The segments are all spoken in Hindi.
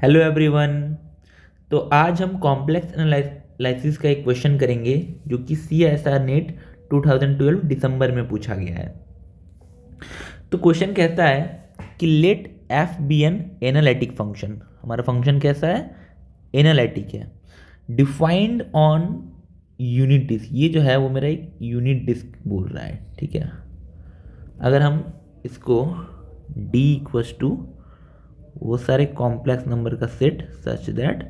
Hello everyone. तो आज हम कॉम्प्लेक्स एनालिसिस का एक क्वेश्चन करेंगे जो कि CSR नेट 2012 दिसंबर में पूछा गया है। तो क्वेश्चन कहता है कि let f b an analytic function. हमारा फंक्शन कैसा है? एनालिटिक है, डिफाइंड ऑन यूनिट डिस्क। ये जो है वो मेरा एक यूनिट डिस्क बोल रहा है, ठीक है। अगर हम इसको d इक्वस टू वो सारे कॉम्प्लेक्स नंबर का set such that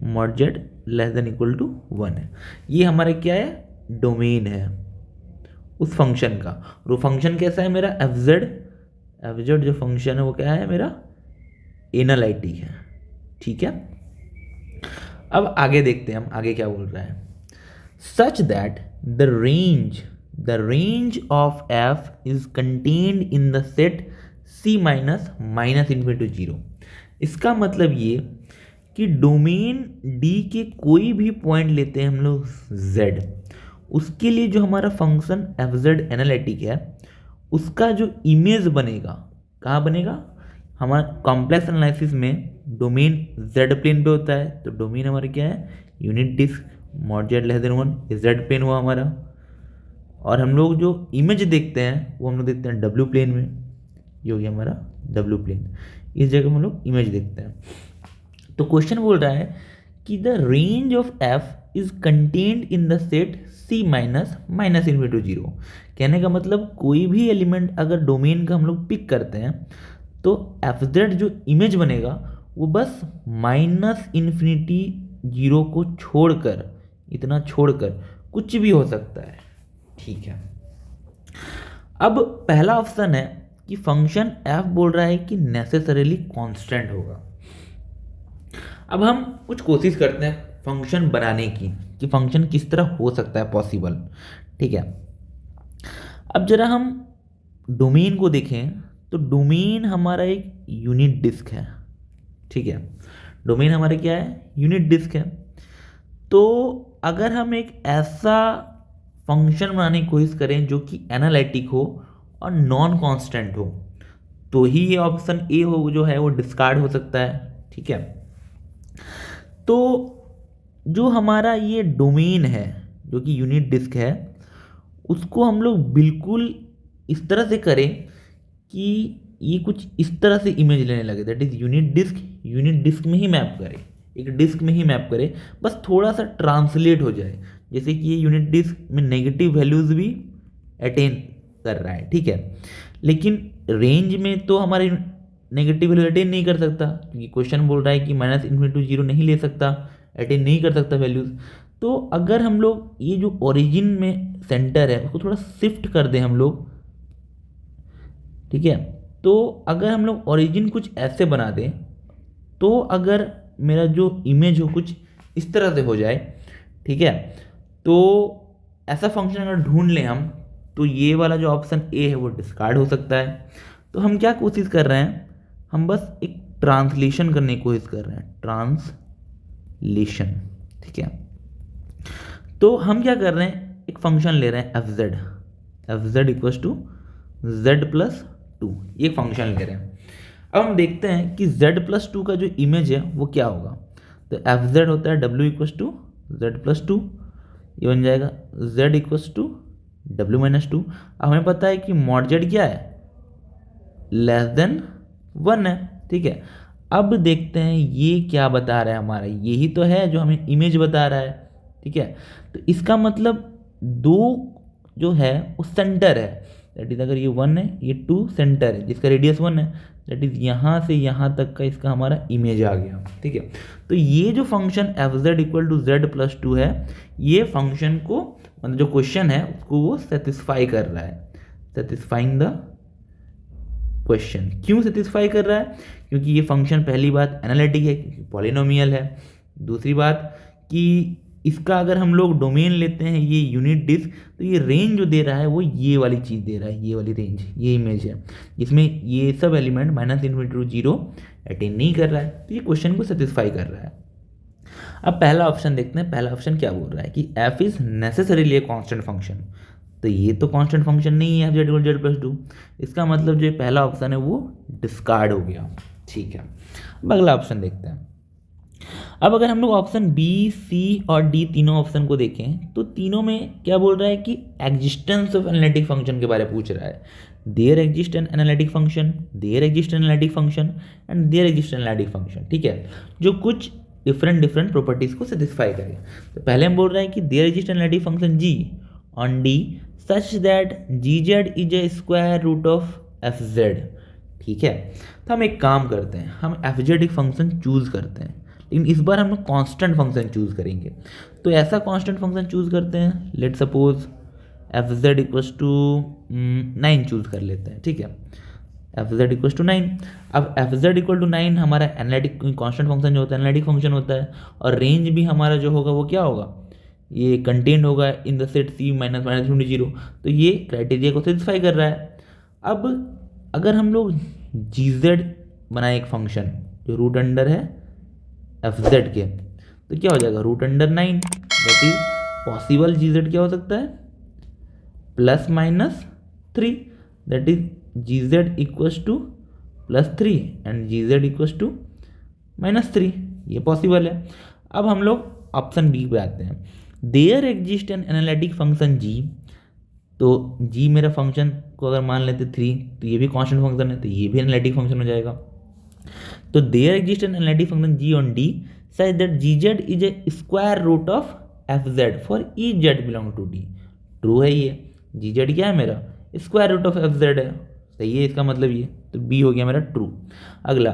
mod z less than equal to 1 है। ये हमारा क्या है? डोमेन है उस फंक्शन का। और वो फंक्शन कैसा है मेरा? एफ जेड जो फंक्शन है वो क्या है मेरा? एनालिटिक है, ठीक है। अब आगे देखते हैं हम आगे क्या बोल रहा है। Such that the range of f is contained in the set C minus infinity to 0। इसका मतलब ये कि डोमेन D के कोई भी पॉइंट लेते हैं हम लोग Z, उसके लिए जो हमारा फंक्शन एफ जेड एनालिटिक है उसका जो इमेज बनेगा, कहाँ बनेगा? हमारा कॉम्प्लेक्स एनालिसिस में डोमेन Z प्लेन पे होता है। तो डोमेन हमारा क्या है? Unit disc mod z less than 1, Z plane हुआ हमारा। और हम लोग जो इमेज देखते हैं वो हम लोग देखते हैं W प्लेन में, ये हो गया हमारा W प्लेन। इस जगह हम लोग इमेज देखते हैं। तो क्वेश्चन बोल रहा है कि the range of f is contained in the set C minus infinity to 0। कहने का मतलब कोई भी एलिमेंट अगर डोमेन का हम लोग पिक करते हैं तो एफ जेड जो इमेज बनेगा वो बस माइनस इन्फिनिटी 0 को छोड़कर, इतना छोड़कर कुछ भी हो सकता है, ठीक है। अब पहला ऑप्शन है कि फंक्शन f बोल रहा है कि नेसेसरीली कांस्टेंट होगा। अब हम कुछ कोशिश करते हैं फंक्शन बनाने की कि फंक्शन किस तरह हो सकता है पॉसिबल, ठीक है। अब जरा हम डोमेन को देखें तो डोमेन हमारा एक यूनिट डिस्क है, ठीक है। डोमेन हमारा क्या है? यूनिट डिस्क है। तो अगर हम एक ऐसा फंक्शन बनाने की कोशिश करें जो कि एनालिटिक हो और नॉन कांस्टेंट हो तो ही ये ऑप्शन ए हो जो है वो डिस्कार्ड हो सकता है, ठीक है। तो जो हमारा ये डोमेन है जो कि यूनिट डिस्क है उसको हम लोग बिल्कुल इस तरह से करें कि ये कुछ इस तरह से इमेज लेने लगे, दैट इज यूनिट डिस्क में ही मैप करें, एक डिस्क में ही मैप करें, बस थोड़ा सा ट्रांसलेट हो जाए। जैसे कि ये यूनिट डिस्क में नेगेटिव वैल्यूज भी अटेन कर रहा है, ठीक है। लेकिन रेंज में तो हमारे नेगेटिव वैल्यू अटेन नहीं कर सकता क्योंकि क्वेश्चन बोल रहा है कि माइनस इन्फिनिटी टू 0 नहीं ले सकता, अटेन नहीं कर सकता वैल्यूज। तो अगर हम लोग ये जो ओरिजिन में सेंटर है उसको थोड़ा शिफ्ट कर दें हम लोग, ठीक है। तो अगर हम लोग ओरिजिन कुछ ऐसे बना दें तो अगर मेरा जो इमेज हो कुछ इस तरह से हो जाए, ठीक है, तो ऐसा फंक्शन अगर ढूंढ लें हम तो ये वाला जो ऑप्शन ए है वो डिस्कार्ड हो सकता है। तो हम क्या कोशिश कर रहे हैं? हम बस एक ट्रांसलेशन करने की कोशिश कर रहे हैं, ट्रांसलेशन, ठीक है। तो हम क्या कर रहे हैं? एक फंक्शन ले रहे हैं f z equals to z plus 2, ये फंक्शन ले रहे हैं। अब हम देखते हैं कि z प्लस 2 का जो इमेज है वो क्या होगा। तो एफ जेड होता है w equals to z plus 2, ये बन जाएगा z equals to w minus 2। अब हमें पता है कि मॉड जेड क्या है? लेस देन 1 है, ठीक है। अब देखते हैं ये क्या बता रहा है हमारा, यही तो है जो हमें इमेज बता रहा है, ठीक है। तो इसका मतलब 2 जो है वो सेंटर है, दैट इज अगर ये 1 है ये 2 सेंटर है जिसका रेडियस 1 है, दैट इज यहाँ से यहाँ तक का इसका हमारा इमेज आ गया, ठीक है। तो ये जो function f z equal to z plus 2 है ये फंक्शन को, मतलब जो क्वेश्चन है उसको वो सेटिस्फाई कर रहा है, सेटिस्फाइंग द क्वेश्चन। क्यों सेटिस्फाई कर रहा है? क्योंकि ये फंक्शन पहली बात एनालिटिक है क्योंकि पॉलिनोमियल है, दूसरी बात कि इसका अगर हम लोग डोमेन लेते हैं ये यूनिट डिस्क तो ये रेंज जो दे रहा है वो ये वाली चीज़ दे रहा है, ये वाली रेंज, ये इमेज है जिसमें ये सब element minus infinity to 0 attain नहीं कर रहा है, तो ये क्वेश्चन को सेटिस्फाई कर रहा है। अब पहला ऑप्शन देखते हैं, पहला ऑप्शन क्या बोल रहा है कि f is necessarily a constant function. तो ये तो कांस्टेंट फंक्शन नहीं है f z equal Z plus 2, इसका मतलब जो पहला ऑप्शन है वो डिस्कार्ड हो गया, ठीक है। अब अगला ऑप्शन देखते हैं। अब अगर हम लोग ऑप्शन बी, सी और डी तीनों ऑप्शन को देखें तो तीनों में क्या बोल रहा है कि एग्जिस्टेंस ऑफ एनालिटिक फंक्शन के बारे में पूछ रहा है। There exist an analytic function, there exist an analytic function and there exist an analytic function, ठीक है, जो कुछ डिफरेंट प्रॉपर्टीज को सेटिस्फाई करे। तो पहले हम बोल रहे हैं कि there exist an analytic function g on D such that g z is a square root of F z, ठीक है। तो हम एक काम करते हैं, हम एफ जेड एक फंक्शन चूज करते हैं, लेकिन इस बार हम लोग कॉन्स्टेंट फंक्शन चूज करेंगे। तो ऐसा कॉन्स्टेंट फंक्शन चूज करते हैं, let suppose f z equals to 9 choose कर लेते हैं, ठीक है, एफ जेड इक्वस टू 9। अब एफ जेड इक्वल टू 9 हमारा एनालिटिक कॉन्स्टेंट फंक्शन जो होता है एनालिटिक फंक्शन होता है, और रेंज भी हमारा जो होगा वो क्या होगा, ये कंटेंट होगा in the set C minus minus 0। तो ये क्राइटेरिया को सेटिस्फाई कर रहा है। अब अगर हम लोग जी जेड बनाए एक फंक्शन जो रूट अंडर है एफ जेड के, तो क्या हो जाएगा, root under 9, that is possible g z क्या हो सकता है, +-3, that is g z equals to +3 and g z equals to -3, ये पॉसिबल है। अब हम लोग ऑप्शन बी पे आते हैं, there exist an analytic function G. तो जी मेरा फंक्शन को अगर मान लेते 3, तो ये भी कांस्टेंट फंक्शन है, तो ये भी एनालिटिक फंक्शन हो जाएगा। तो there exist an analytic function g on D such that g z is a square root of F z for e z belong to D. True है ये, जी जेड क्या है मेरा, square root of F Z है, सही है इसका मतलब ये, तो बी हो गया मेरा ट्रू। अगला,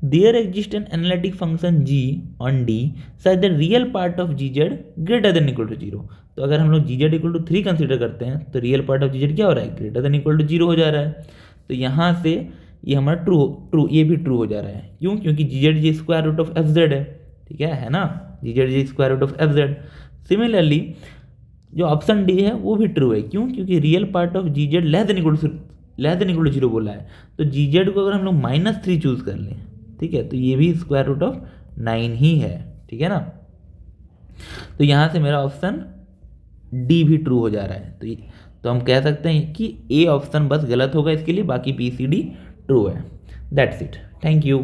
there exist an analytic function g on D such that real part of ji z greater than equal to 0। तो अगर हम लोग g z equal to 3 consider करते हैं तो real part of ji z क्या हो रहा है, ग्रेटर देन इक्वल टू 0 हो जा रहा है। तो यहाँ से ये हमारा ट्रू ये भी ट्रू हो जा रहा है, क्यों, क्योंकि G Z G square root of F Z है, ठीक है ना, G Z G square root of F Z. Similarly जो ऑप्शन डी है वो भी ट्रू है, क्यों, क्योंकि real part of ji Z less than equal to 0 बोला है। तो जी जेड को अगर हम लोग -3 चूज कर लें, ठीक है, तो ये भी स्क्वायर रूट ऑफ 9 ही है, ठीक है ना। तो यहाँ से मेरा ऑप्शन डी भी ट्रू हो जा रहा है। तो हम कह सकते हैं कि ए ऑप्शन बस गलत होगा इसके लिए, बाकी बी सी डी ट्रू है। That's it, thank you.